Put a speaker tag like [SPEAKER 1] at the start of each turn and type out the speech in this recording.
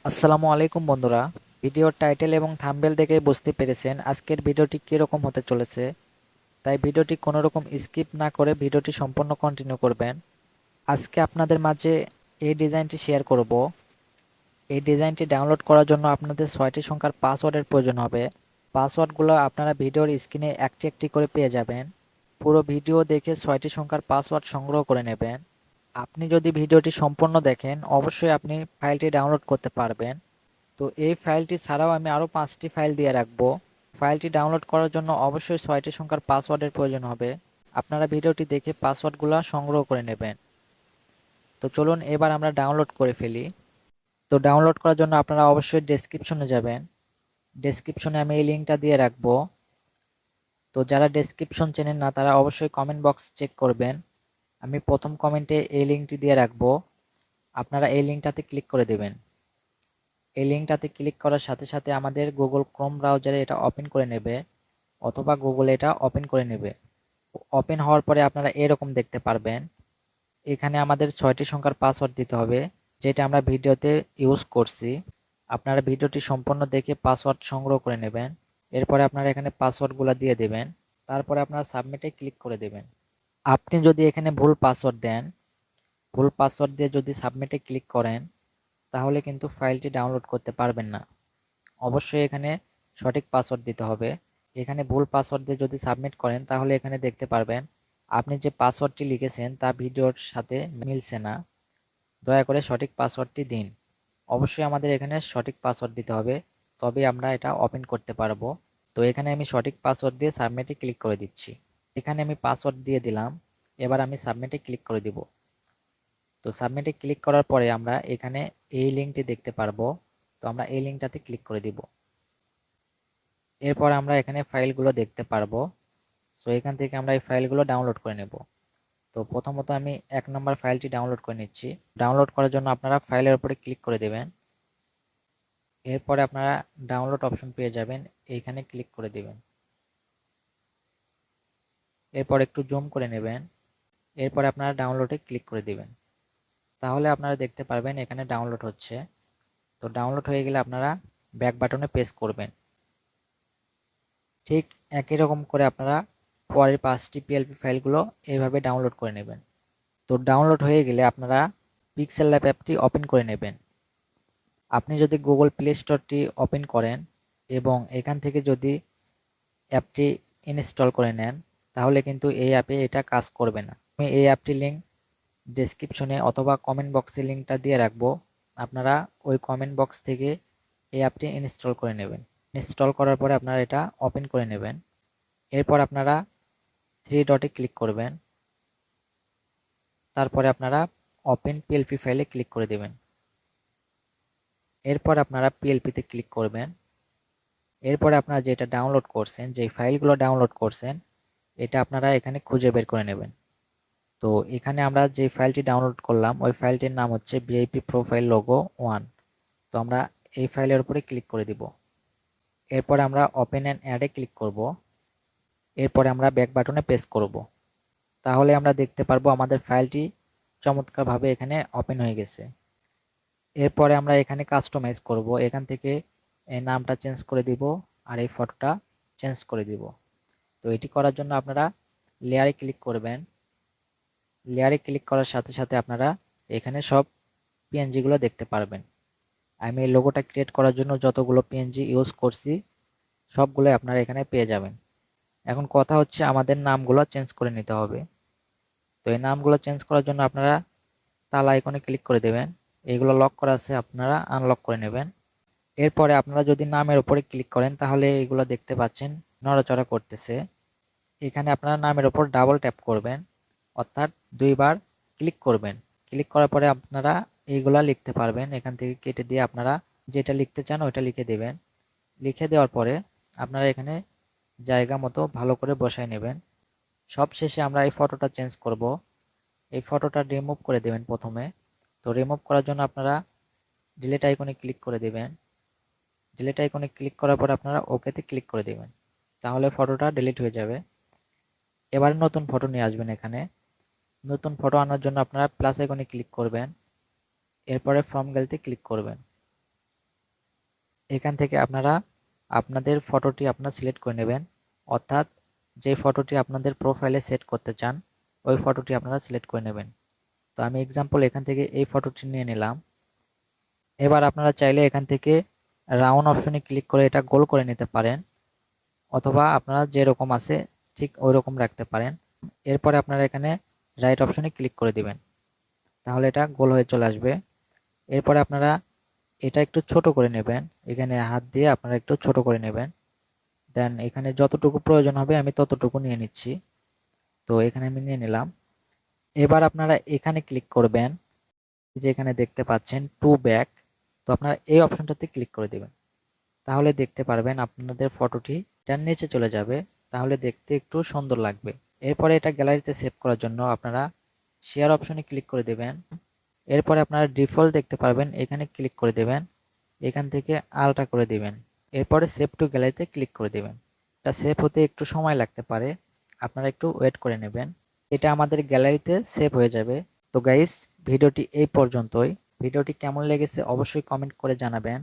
[SPEAKER 1] আসসালামু আলাইকুম বন্ধুরা। ভিডিওর টাইটেল এবং থাম্বনেল দেখে বুঝতে পেরেছেন আজকের ভিডিওটি কীরকম হতে চলেছে। তাই ভিডিওটি কোনো রকম স্কিপ না করে ভিডিওটি সম্পূর্ণ কন্টিনিউ করবেন। আজকে আপনাদের মাঝে এই ডিজাইনটি শেয়ার করব। এই ডিজাইনটি ডাউনলোড করার জন্য আপনাদের 6টি সংখ্যার পাসওয়ার্ডের প্রয়োজন হবে। পাসওয়ার্ডগুলো আপনারা ভিডিওর স্ক্রিনে একটি একটি করে পেয়ে যাবেন। পুরো ভিডিও দেখে 6টি সংখ্যার পাসওয়ার্ড সংগ্রহ করে নেবেন। আপনি যদি ভিডিওটি সম্পূর্ণ দেখেন অবশ্যই আপনি ফাইলটি ডাউনলোড করতে পারবেন। তো এই ফাইলটি ছাড়াও আমি আরও 5টি ফাইল দিয়ে রাখবো। ফাইলটি ডাউনলোড করার জন্য অবশ্যই 6টি সংখ্যার পাসওয়ার্ডের প্রয়োজন হবে। আপনারা ভিডিওটি দেখে পাসওয়ার্ডগুলো সংগ্রহ করে নেবেন। তো চলুন এবার আমরা ডাউনলোড করে ফেলি। তো ডাউনলোড করার জন্য আপনারা অবশ্যই ডেসক্রিপশনে যাবেন। ডেসক্রিপশনে আমি এই লিঙ্কটা দিয়ে রাখবো। তো যারা ডেসক্রিপশন চেনেন না তারা অবশ্যই কমেন্ট বক্স চেক করবেন। আমি প্রথম কমেন্টে এই লিঙ্কটি দিয়ে রাখবো। আপনারা এই লিঙ্কটাতে ক্লিক করে দেবেন। এই লিঙ্কটাতে ক্লিক করার সাথে সাথে আমাদের গুগল ক্রোম ব্রাউজারে এটা ওপেন করে নেবে, অথবা গুগলে এটা ওপেন করে নেবে। ওপেন হওয়ার পরে আপনারা এরকম দেখতে পারবেন। এখানে আমাদের 6টি সংখ্যার পাসওয়ার্ড দিতে হবে, যেটা আমরা ভিডিওতে ইউজ করছি। আপনারা ভিডিওটি সম্পূর্ণ দেখে পাসওয়ার্ড সংগ্রহ করে নেবেন। এরপরে আপনারা এখানে পাসওয়ার্ডগুলো দিয়ে দেবেন। তারপরে আপনারা সাবমিটে ক্লিক করে দেবেন। আপনি যদি এখানে ভুল পাসওয়ার্ড দেন, ভুল পাসওয়ার্ড দিয়ে যদি সাবমিটে ক্লিক করেন, তাহলে কিন্তু ফাইলটি ডাউনলোড করতে পারবেন না। অবশ্যই এখানে সঠিক পাসওয়ার্ড দিতে হবে। এখানে ভুল পাসওয়ার্ড দিয়ে যদি সাবমিট করেন তাহলে এখানে দেখতে পারবেন আপনি যে পাসওয়ার্ডটি লিখেছেন তা ভিডিওর সাথে মিলছে না। দয়া করে সঠিক পাসওয়ার্ডটি দিন। অবশ্যই আমাদের এখানে সঠিক পাসওয়ার্ড দিতে হবে, তবে আমরা এটা ওপেন করতে পারবো। তো এখানে আমি সঠিক পাসওয়ার্ড দিয়ে সাবমিটে ক্লিক করে দিচ্ছি। এখানে আমি পাসওয়ার্ড দিয়ে দিলাম। এবার আমি সাবমিটে ক্লিক করে দিব। তো সাবমিটে ক্লিক করার পরে আমরা এখানে এই লিঙ্কটি দেখতে পারবো। তো আমরা এই লিঙ্কটাতে ক্লিক করে দিব। এরপর আমরা এখানে ফাইলগুলো দেখতে পারবো। সো এখান থেকে আমরা এই ফাইলগুলো ডাউনলোড করে নেব। তো প্রথমত আমি 1 নম্বর ফাইলটি ডাউনলোড করে নিচ্ছি। ডাউনলোড করার জন্য আপনারা ফাইলের উপরে ক্লিক করে দেবেন। এরপরে আপনারা ডাউনলোড অপশন পেয়ে যাবেন, এইখানে ক্লিক করে দেবেন। এরপর একটু জুম করে নেবেন। এরপরে আপনারা ডাউনলোডে ক্লিক করে দিবেন। তাহলে আপনারা দেখতে পারবেন এখানে ডাউনলোড হচ্ছে। তো ডাউনলোড হয়ে গেলে আপনারা ব্যাক বাটনে প্রেস করবেন। ঠিক একই রকম করে আপনারা পরের 5টি পিএলপি ফাইলগুলো এইভাবে ডাউনলোড করে নেবেন। তো ডাউনলোড হয়ে গেলে আপনারা PixelLab অ্যাপটি ওপেন করে নেবেন। আপনি যদি গুগল প্লে স্টোরটি ওপেন করেন এবং এখান থেকে যদি অ্যাপটি ইনস্টল করে নেন, তাহলে কিন্তু এই অ্যাপে এটা কাজ করবে না। আমি এই অ্যাপটির লিঙ্ক ডেসক্রিপশনে অথবা কমেন্ট বক্সে লিঙ্কটা দিয়ে রাখবো। আপনারা ওই কমেন্ট বক্স থেকে এই অ্যাপটি ইনস্টল করে নেবেন। ইনস্টল করার পরে আপনারা এটা ওপেন করে নেবেন। এরপর আপনারা 3 ডটে ক্লিক করবেন। তারপরে আপনারা ওপেন পিএলপি ফাইলে ক্লিক করে দেবেন। এরপর আপনারা পিএলপিতে ক্লিক করবেন। এরপরে আপনারা যেটা ডাউনলোড করছেন, যেই ফাইলগুলো ডাউনলোড করছেন, এটা আপনারা এখানে খুঁজে বের করে নেবেন। তো এখানে আমরা যে ফাইলটি ডাউনলোড করলাম ওই ফাইলটির নাম হচ্ছে ভিআইপি প্রোফাইল লোগো 1। তো আমরা এই ফাইলের উপরে ক্লিক করে দিব। এরপরে আমরা ওপেন অ্যান্ড অ্যাডে ক্লিক করব। এরপরে আমরা ব্যাক বাটনে প্রেস করব। তাহলে আমরা দেখতে পারবো আমাদের ফাইলটি চমৎকারভাবে এখানে ওপেন হয়ে গেছে। এরপরে আমরা এখানে কাস্টমাইজ করব। এখান থেকে এই নামটা চেঞ্জ করে দিব আর এই ফটোটা চেঞ্জ করে দিব। তো এটি করার জন্য আপনারা লেয়ারে ক্লিক করবেন। লেয়ারে ক্লিক করার সাথে সাথে আপনারা এখানে সব পিএনজিগুলো দেখতে পারবেন। আমি এই লোগোটা ক্রিয়েট করার জন্য যতগুলো পিএনজি ইউজ করছি সবগুলোই আপনারা এখানে পেয়ে যাবেন। এখন কথা হচ্ছে আমাদের নামগুলো চেঞ্জ করে নিতে হবে। তো এই নামগুলো চেঞ্জ করার জন্য আপনারা তালা আইকনে ক্লিক করে দেবেন। এগুলো লক করা আছে, আপনারা আনলক করে নেবেন। এরপরে আপনারা যদি নামের উপরে ক্লিক করেন তাহলে এগুলো দেখতে পাচ্ছেন নড়াচড়া করতেছে। এখানে আপনারা নামের উপর ডাবল ট্যাপ করবেন, অর্থাৎ 2বার ক্লিক করবেন। ক্লিক করার পরে আপনারা এইগুলা লিখতে পারবেন। এখান থেকে কেটে দিয়ে আপনারা যেটা লিখতে চান ওইটা লিখে দেবেন। লিখে দেওয়ার পরে আপনারা এখানে জায়গা মতো ভালো করে বসায় নেবেন। সব শেষে আমরা এই ফটোটা চেঞ্জ করব। এই ফটোটা রিমুভ করে দেবেন প্রথমে। তো রিমুভ করার জন্য আপনারা ডিলিট আইকনে ক্লিক করে দেবেন। ডিলিট আইকনে ক্লিক করার পর আপনারা ওকেতে ক্লিক করে দেবেন। তাহলে ফটোটা ডিলিট হয়ে যাবে। এবার নতুন ফটো নিয়ে আসবেন। এখানে নতুন ফটো আনার জন্য আপনারা প্লাস আইকনে ক্লিক করবেন। এরপরে ফ্রম গ্যালারিতে ক্লিক করবেন। এখান থেকে আপনারা আপনাদের ফটোটি সিলেক্ট করে নেবেন, অর্থাৎ যে ফটোটি আপনাদের প্রোফাইলে সেট করতে চান ওই ফটোটি আপনারা সিলেক্ট করে নেবেন। তো আমি এক্সাম্পল এখান থেকে এই ফটোটি নিয়ে নিলাম। এবার আপনারা চাইলে এখান থেকে রাউন্ড অপশনে ক্লিক করে এটা গোল করে নিতে পারেন, অথবা আপনারা যেরকম আছে ঠিক ওই রকম রাখতে পারেন। এরপরে আপনারা এখানে রাইট অপশনে ক্লিক করে দিবেন, তাহলে এটা গোল হয়ে চলে আসবে। এরপরে আপনারা এটা একটু ছোট করে নেবেন, এখানে হাত দিয়ে আপনারা একটু ছোট করে নেবেন। দেন এখানে যতটুকু প্রয়োজন হবে আমি ততটুকু নিয়ে নিচ্ছি। তো এখানে আমি নিয়ে নিলাম। এবার আপনারা এখানে ক্লিক করবেন, যে এখানে দেখতে পাচ্ছেন টু ব্যাক। তো আপনারা এই অপশনটাতে ক্লিক করে দেবেন, তাহলে দেখতে পারবেন আপনাদের ফটোটি এটার নিচে চলে যাবে, তাহলে দেখতে একটু সুন্দর লাগবে। এরপরে এটা গ্যালারিতে সেভ করার জন্য আপনারা শেয়ার অপশনে ক্লিক করে দেবেন। এরপরে আপনারা ডিফল্ট দেখতে পারবেন, এখানে ক্লিক করে দেবেন, এখান থেকে আলটা করে দিবেন। এরপরে সেভ টু গ্যালারিতে ক্লিক করে দেবেন। এটা সেভ হতে একটু সময় লাগতে পারে, আপনারা একটু ওয়েট করে নেবেন। এটা আমাদের গ্যালারিতে সেভ হয়ে যাবে। তো গাইস, ভিডিওটি এই পর্যন্তই। ভিডিওটি কেমন লেগেছে অবশ্যই কমেন্ট করে জানাবেন।